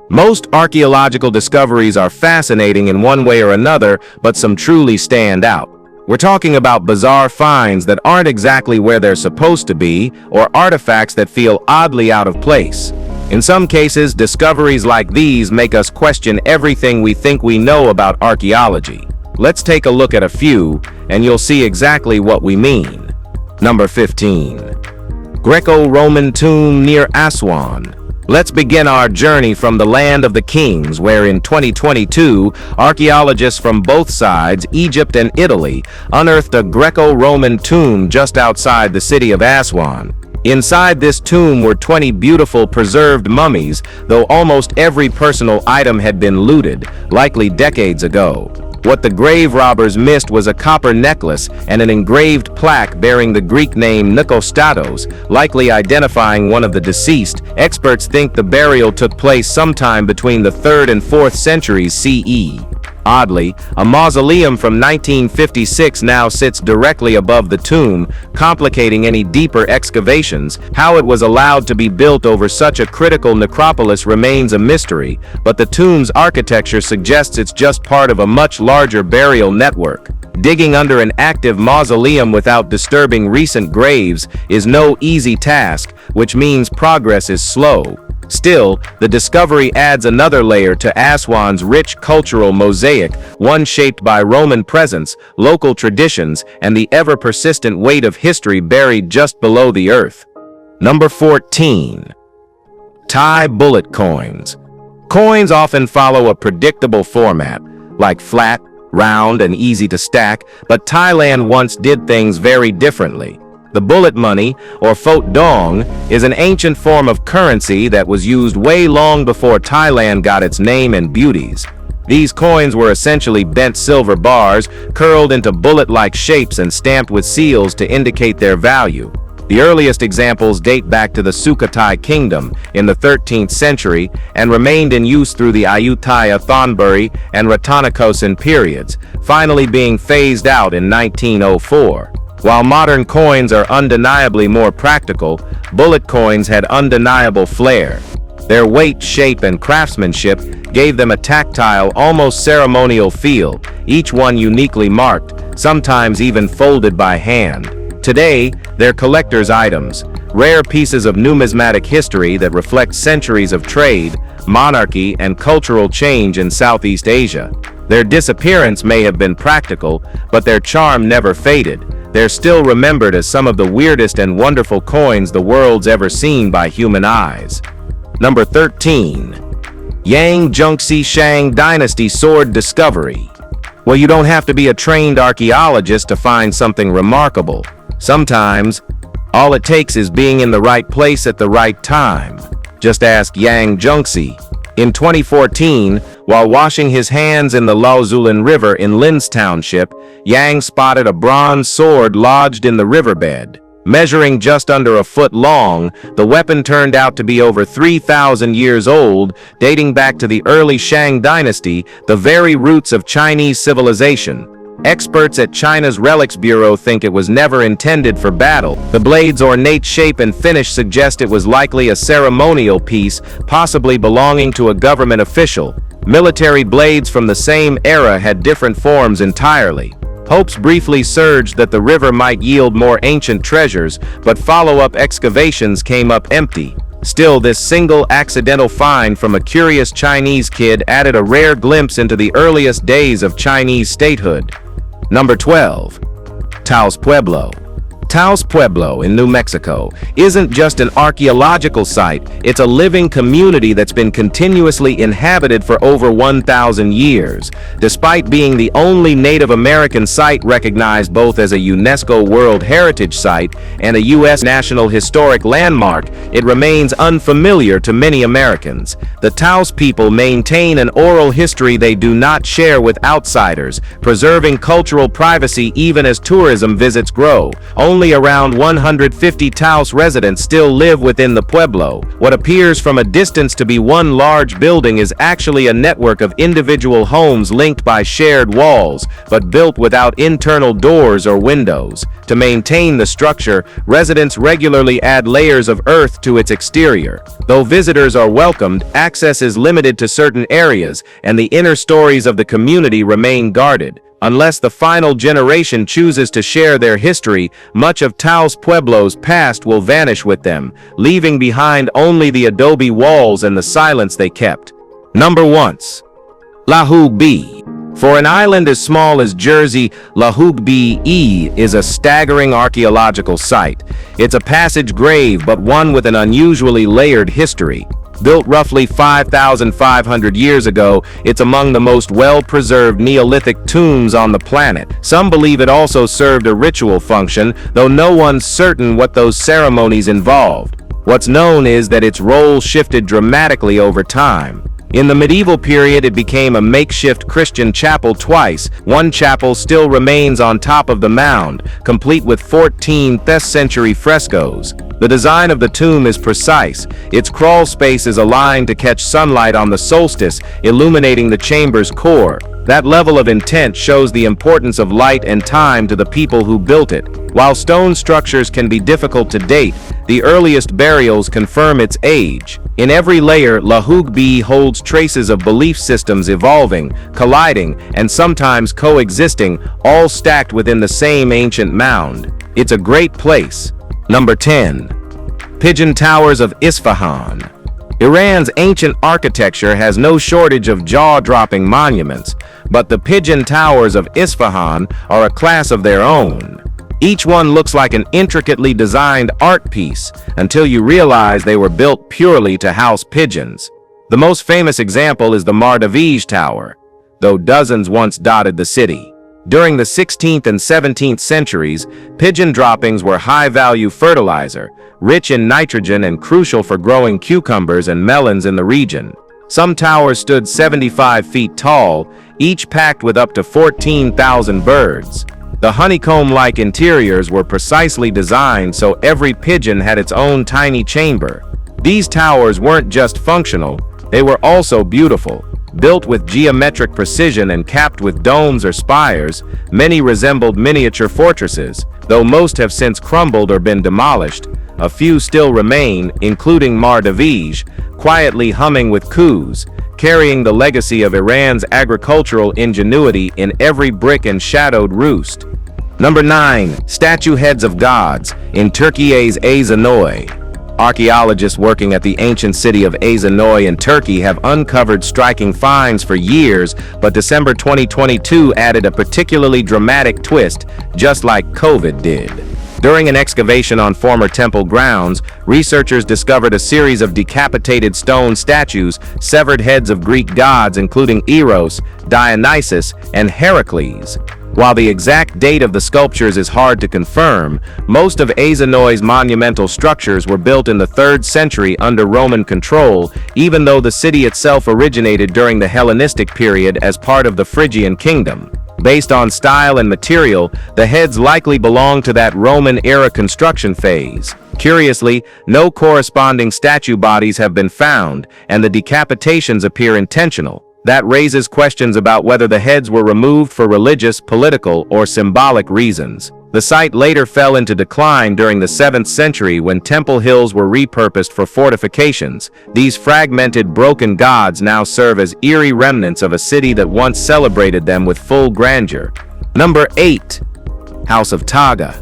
Most archaeological discoveries are fascinating in one way or another, but some truly stand out. We're talking about bizarre finds that aren't exactly where they're supposed to be, or artifacts that feel oddly out of place. In some cases, discoveries like these make us question everything we think we know about archaeology. Let's take a look at a few, and you'll see exactly what we mean. Number 15. Greco Roman tomb near Asswan. Let's begin our journey from the land of the kings, where in 2022, archaeologists from both sides, Egypt and Italy, unearthed a Greco Roman tomb just outside the city of Asswan. Inside this tomb were 20 beautiful preserved mummies, though almost every personal item had been looted, likely decades ago. What the grave robbers missed was a copper necklace and an engraved plaque bearing the Greek name Nikostatos, likely identifying one of the deceased. Experts think the burial took place sometime between the 3rd and 4th centuries CE. Oddly, a mausoleum from 1956 now sits directly above the tomb, complicating any deeper excavations. How it was allowed to be built over such a critical necropolis remains a mystery, but the tomb's architecture suggests it's just part of a much larger burial network. Digging under an active mausoleum without disturbing recent graves is no easy task, which means progress is slow. Still, the discovery adds another layer to Asswan's rich cultural mosaic, one shaped by Roman presence, local traditions, and the ever-persistent weight of history buried just below the earth. Number 14. Thai bullet coins. Coins often follow a predictable format, like flat, round, and easy to stack, but Thailand once did things very differently. The bullet money, or phot dong, is an ancient form of currency that was used way long before Thailand got its name and beauties. These coins were essentially bent silver bars, curled into bullet-like shapes and stamped with seals to indicate their value. The earliest examples date back to the Sukhothai kingdom in the 13th century and remained in use through the Ayutthaya Thonburi and Ratanakosin periods, finally being phased out in 1904. While modern coins are undeniably more practical, bullet coins had undeniable flair. Their weight, shape, and craftsmanship gave them a tactile, almost ceremonial feel, each one uniquely marked, sometimes even folded by hand. Today, they're collector's items, rare pieces of numismatic history that reflect centuries of trade, monarchy, and cultural change in Southeast Asia. Their disappearance may have been practical, but their charm never faded. They're still remembered as some of the weirdest and wonderful coins the world's ever seen by human eyes. Number 13. Yang Jungsi Shang Dynasty sword discovery. Well, you don't have to be a trained archaeologist to find something remarkable. Sometimes, all it takes is being in the right place at the right time. Just ask Yang Jungsi. In 2014, while washing his hands in the Laozulan River in Linz Township, Yang spotted a bronze sword lodged in the riverbed. Measuring just under a foot long, the weapon turned out to be over 3,000 years old, dating back to the early Shang Dynasty, the very roots of Chinese civilization. Experts at China's Relics Bureau think it was never intended for battle. The blade's ornate shape and finish suggest it was likely a ceremonial piece, possibly belonging to a government official. Military blades from the same era had different forms entirely. Hopes briefly surged that the river might yield more ancient treasures, but follow-up excavations came up empty. Still, this single accidental find from a curious Chinese kid added a rare glimpse into the earliest days of Chinese statehood. Number 12. Talas Pueblo. Talas Pueblo in New Mexico isn't just an archaeological site, it's a living community that's been continuously inhabited for over 1,000 years. Despite being the only Native American site recognized both as a UNESCO World Heritage Site and a U.S. National Historic Landmark, it remains unfamiliar to many Americans. The Taos people maintain an oral history they do not share with outsiders, preserving cultural privacy even as tourism visits grow. Only only around 150 Taos residents still live within the pueblo. What appears from a distance to be one large building is actually a network of individual homes linked by shared walls, but built without internal doors or windows. To maintain the structure, residents regularly add layers of earth to its exterior. Though visitors are welcomed, access is limited to certain areas, and the inner stories of the community remain guarded. Unless the final generation chooses to share their history, much of Taos Pueblo's past will vanish with them, leaving behind only the adobe walls and the silence they kept. Number 1. Lahoob. For an island as small as Jersey, Lahoob is a staggering archaeological site. It's a passage grave, but one with an unusually layered history. Built roughly 5,500 years ago, it's among the most well-preserved Neolithic tombs on the planet. Some believe it also served a ritual function, though no one's certain what those ceremonies involved. What's known is that its role shifted dramatically over time. In the medieval period, it became a makeshift Christian chapel twice. One chapel still remains on top of the mound, complete with 14th century frescoes. The design of the tomb is precise. Its crawl space is aligned to catch sunlight on the solstice, illuminating the chamber's core. That level of intent shows the importance of light and time to the people who built it. While stone structures can be difficult to date, the earliest burials confirm its age. In every layer, Lahoob holds traces of belief systems evolving, colliding, and sometimes coexisting, all stacked within the same ancient mound. It's a great place. Number 10. Pigeon Towers of Isfahan. Iran's ancient architecture has no shortage of jaw-dropping monuments, but the Pigeon Towers of Isfahan are a class of their own. Each one looks like an intricately designed art piece until you realize they were built purely to house pigeons. The most famous example is the Mardavij Tower, though dozens once dotted the city. During the 16th and 17th centuries, pigeon droppings were high-value fertilizer, rich in nitrogen and crucial for growing cucumbers and melons in the region. Some towers stood 75 feet tall, each packed with up to 14,000 birds. The honeycomb-like interiors were precisely designed so every pigeon had its own tiny chamber. These towers weren't just functional, they were also beautiful. Built with geometric precision and capped with domes or spires, many resembled miniature fortresses. Though most have since crumbled or been demolished, a few still remain, including Mardavij, quietly humming with coos, carrying the legacy of Iran's agricultural ingenuity in every brick and shadowed roost. Number 9. Statue Heads of Gods in Turkey's Azanoy. Archaeologists working at the ancient city of Azanoy in Turkey have uncovered striking finds for years, but December 2022 added a particularly dramatic twist, just like COVID did. During an excavation on former temple grounds, researchers discovered a series of decapitated stone statues, severed heads of Greek gods including Eros, Dionysus, and Heracles. While the exact date of the sculptures is hard to confirm, most of Azanoy's monumental structures were built in the 3rd century under Roman control, even though the city itself originated during the Hellenistic period as part of the Phrygian kingdom. Based on style and material, the heads likely belong to that Roman-era construction phase. Curiously, no corresponding statue bodies have been found, and the decapitations appear intentional. That raises questions about whether the heads were removed for religious, political, or symbolic reasons. The site later fell into decline during the 7th century when temple hills were repurposed for fortifications. These fragmented, broken gods now serve as eerie remnants of a city that once celebrated them with full grandeur. Number 8. House of Taga.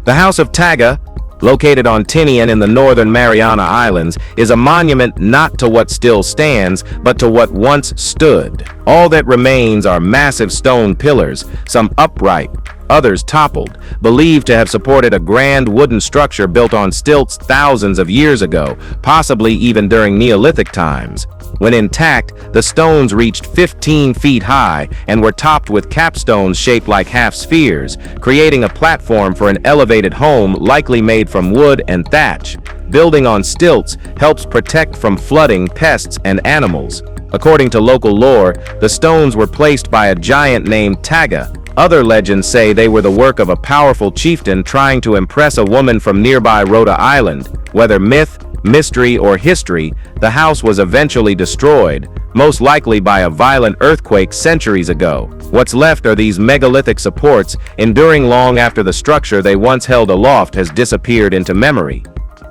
The House of Taga, located on Tinian in the northern Mariana Islands, is a monument not to what still stands, but to what once stood. All that remains are massive stone pillars, some upright, others toppled, believed to have supported a grand wooden structure built on stilts thousands of years ago, possibly even during Neolithic times. When intact, the stones reached 15 feet high and were topped with capstones shaped like half spheres, creating a platform for an elevated home likely made from wood and thatch. Building on stilts helps protect from flooding, pests, and animals. According to local lore, the stones were placed by a giant named Taga, Other legends say they were the work of a powerful chieftain trying to impress a woman from nearby Rhode Island. Whether myth, mystery, or history, the house was eventually destroyed, most likely by a violent earthquake centuries ago. What's left are these megalithic supports, enduring long after the structure they once held aloft has disappeared into memory.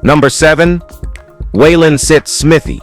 Number 7. Whans Smithy.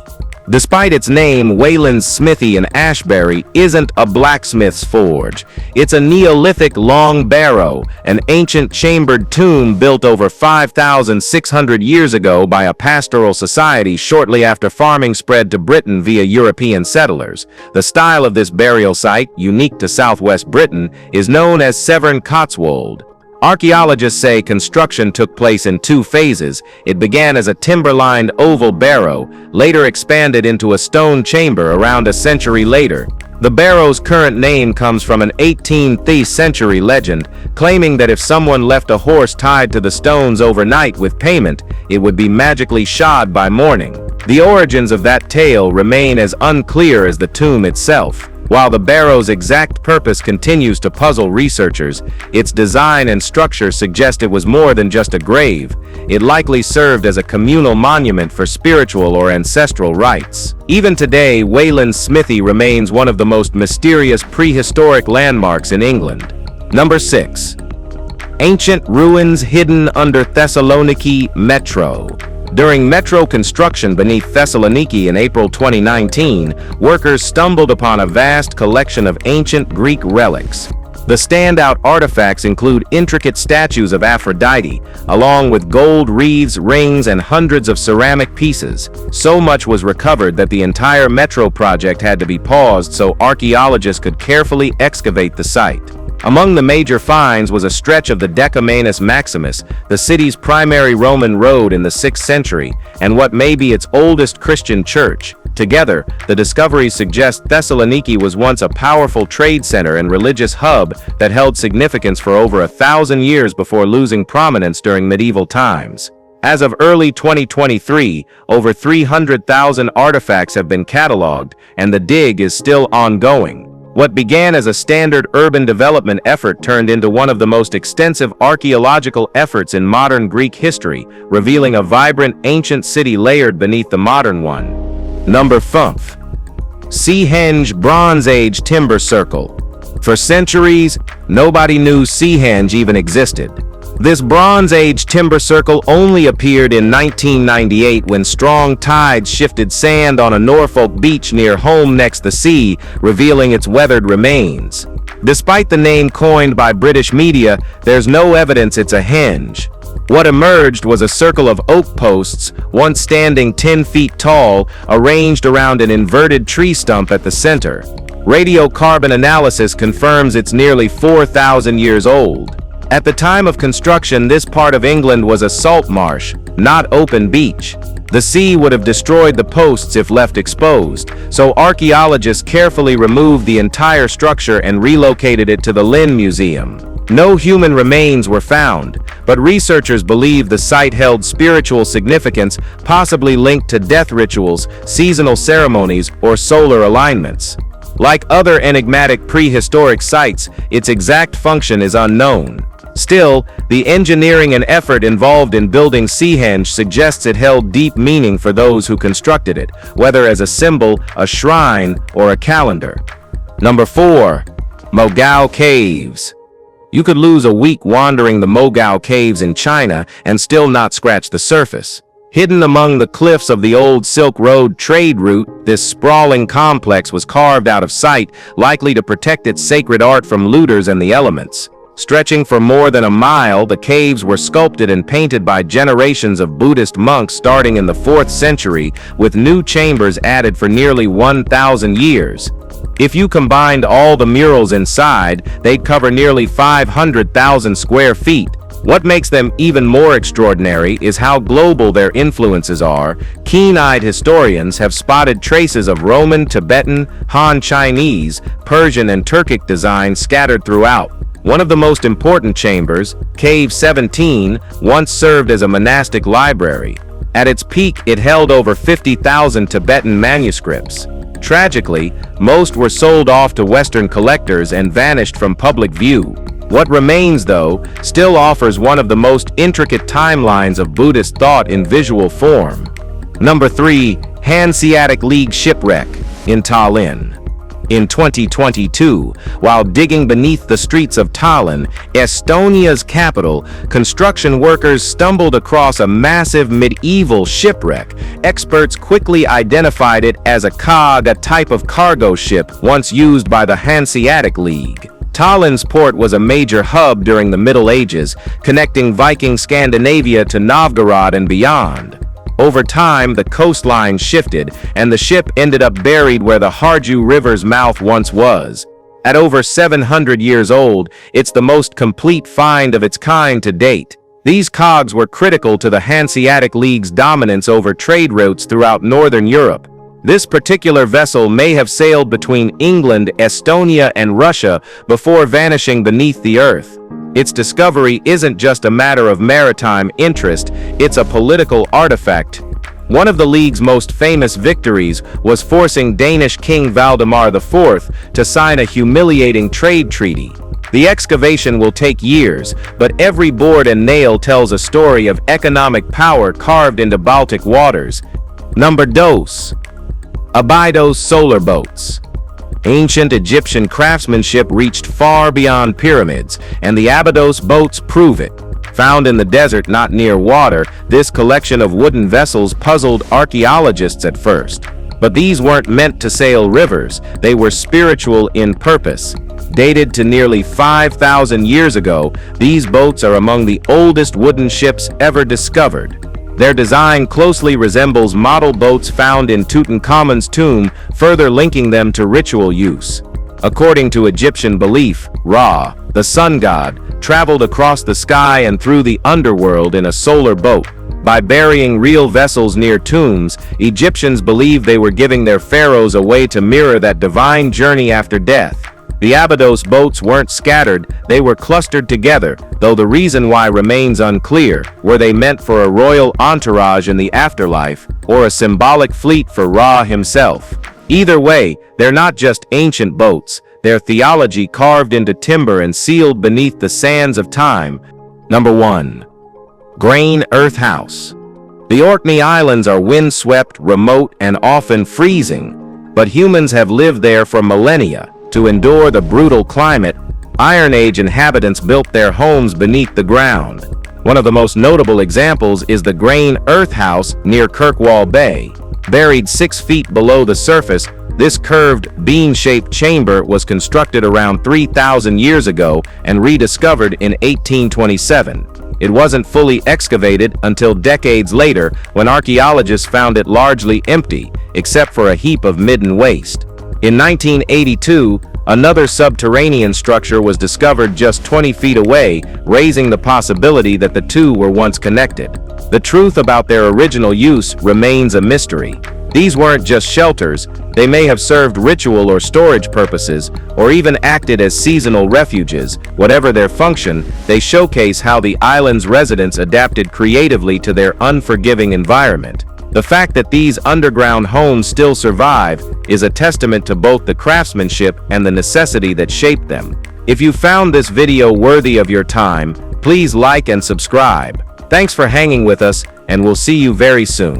Despite its name, Whans Smithy in Ashbury isn't a blacksmith's forge. It's a Neolithic long barrow, an ancient chambered tomb built over 5,600 years ago by a pastoral society shortly after farming spread to Britain via European settlers. The style of this burial site, unique to southwest Britain, is known as Severn Cotswold. Archaeologists say construction took place in 2 phases. It began as a timber-lined oval barrow, later expanded into a stone chamber around a century later. The barrow's current name comes from an 18th century legend, claiming that if someone left a horse tied to the stones overnight with payment, it would be magically shod by morning. The origins of that tale remain as unclear as the tomb itself. While the barrow's exact purpose continues to puzzle researchers, its design and structure suggest it was more than just a grave. It likely served as a communal monument for spiritual or ancestral rites. Even today, Whans Smithy remains one of the most mysterious prehistoric landmarks in England. Number 6. Ancient ruins hidden under Thessaloniki Metro. During metro construction beneath Thessaloniki in April 2019, workers stumbled upon a vast collection of ancient Greek relics. The standout artifacts include intricate statues of Aphrodite, along with gold wreaths, rings, and hundreds of ceramic pieces. So much was recovered that the entire metro project had to be paused so archaeologists could carefully excavate the site. Among the major finds was a stretch of the Decumanus Maximus, the city's primary Roman road in the 6th century, and what may be its oldest Christian church. Together, the discoveries suggest Thessaloniki was once a powerful trade center and religious hub that held significance for over 1,000 years before losing prominence during medieval times. As of early 2023, over 300,000 artifacts have been cataloged, and the dig is still ongoing. What began as a standard urban development effort turned into one of the most extensive archaeological efforts in modern Greek history, revealing a vibrant ancient city layered beneath the modern one. Number 5. Seahhenge Bronze Age Timber Circle. For centuries, nobody knew Seahhenge even existed. This Bronze Age timber circle only appeared in 1998 when strong tides shifted sand on a Norfolk beach near Holme next the sea, revealing its weathered remains. Despite the name coined by British media, there's no evidence it's a henge. What emerged was a circle of oak posts, once standing 10 feet tall, arranged around an inverted tree stump at the center. Radiocarbon analysis confirms it's nearly 4,000 years old. At the time of construction, this part of England was a salt marsh, not open beach. The sea would have destroyed the posts if left exposed, so archaeologists carefully removed the entire structure and relocated it to the Lynn Museum. No human remains were found, but researchers believe the site held spiritual significance, possibly linked to death rituals, seasonal ceremonies, or solar alignments. Like other enigmatic prehistoric sites, its exact function is unknown. Still, the engineering and effort involved in building Seahhenge suggests it held deep meaning for those who constructed it, whether as a symbol, a shrine, or a calendar. Number 4. Mogal Caves. You could lose a week wandering the Mogal Caves in China and still not scratch the surface. Hidden among the cliffs of the old Silk Road trade route, this sprawling complex was carved out of sight, likely to protect its sacred art from looters and the elements. Stretching for more than a mile, the caves were sculpted and painted by generations of Buddhist monks starting in the 4th century, with new chambers added for nearly 1,000 years. If you combined all the murals inside, they'd cover nearly 500,000 square feet. What makes them even more extraordinary is how global their influences are. Keen-eyed historians have spotted traces of Roman, Tibetan, Han Chinese, Persian, and Turkic designs scattered throughout. One of the most important chambers, Cave 17, once served as a monastic library. At its peak, it held over 50,000 Tibetan manuscripts. Tragically, most were sold off to Western collectors and vanished from public view. What remains, though, still offers one of the most intricate timelines of Buddhist thought in visual form. Number 3. Hansiatic League Shipwreck in Tallinn. In 2022, while digging beneath the streets of Tallinn, Estonia's capital, construction workers stumbled across a massive medieval shipwreck. Experts quickly identified it as a cog, a type of cargo ship once used by the Hansiatic League. Tallinn's port was a major hub during the Middle Ages, connecting Viking Scandinavia to Novgorod and beyond. Over time, the coastline shifted, and the ship ended up buried where the Harju River's mouth once was. At over 700 years old, it's the most complete find of its kind to date. These cogs were critical to the Hanseatic League's dominance over trade routes throughout northern Europe. This particular vessel may have sailed between England, Estonia, and Russia before vanishing beneath the earth. Its discovery isn't just a matter of maritime interest, it's a political artifact. One of the League's most famous victories was forcing Danish King Valdemar IV to sign a humiliating trade treaty. The excavation will take years, but every board and nail tells a story of economic power carved into Baltic waters. Number 2. Abbados solar boats. Ancient Egyptian craftsmanship reached far beyond pyramids, and the Abbados boats prove it. Found in the desert not near water, this collection of wooden vessels puzzled archaeologists at first. But these weren't meant to sail rivers, they were spiritual in purpose. Dated to nearly 5,000 years ago, these boats are among the oldest wooden ships ever discovered. Their design closely resembles model boats found in Tutankhamun's tomb, further linking them to ritual use. According to Egyptian belief, Ra, the sun god, traveled across the sky and through the underworld in a solar boat. By burying real vessels near tombs, Egyptians believed they were giving their pharaohs a way to mirror that divine journey after death. The Abbados boats weren't scattered, they were clustered together, though the reason why remains unclear. Were they meant for a royal entourage in the afterlife, or a symbolic fleet for Ra himself? Either way, they're not just ancient boats, they're theology carved into timber and sealed beneath the sands of time. Number 1. Grain Earth House. The Orkney Islands are windswept, remote, and often freezing, but humans have lived there for millennia. To endure the brutal climate, Iron Age inhabitants built their homes beneath the ground. One of the most notable examples is the Grain Earth House near Kirkwall Bay. Buried 6 feet below the surface, this curved, bean-shaped chamber was constructed around 3,000 years ago and rediscovered in 1827. It wasn't fully excavated until decades later, when archaeologists found it largely empty, except for a heap of midden waste. In 1982, another subterranean structure was discovered just 20 feet away, raising the possibility that the two were once connected. The truth about their original use remains a mystery. These weren't just shelters, they may have served ritual or storage purposes, or even acted as seasonal refuges. Whatever their function, they showcase how the island's residents adapted creatively to their unforgiving environment. The fact that these underground homes still survive is a testament to both the craftsmanship and the necessity that shaped them. If you found this video worthy of your time, please like and subscribe. Thanks for hanging with us, and we'll see you very soon.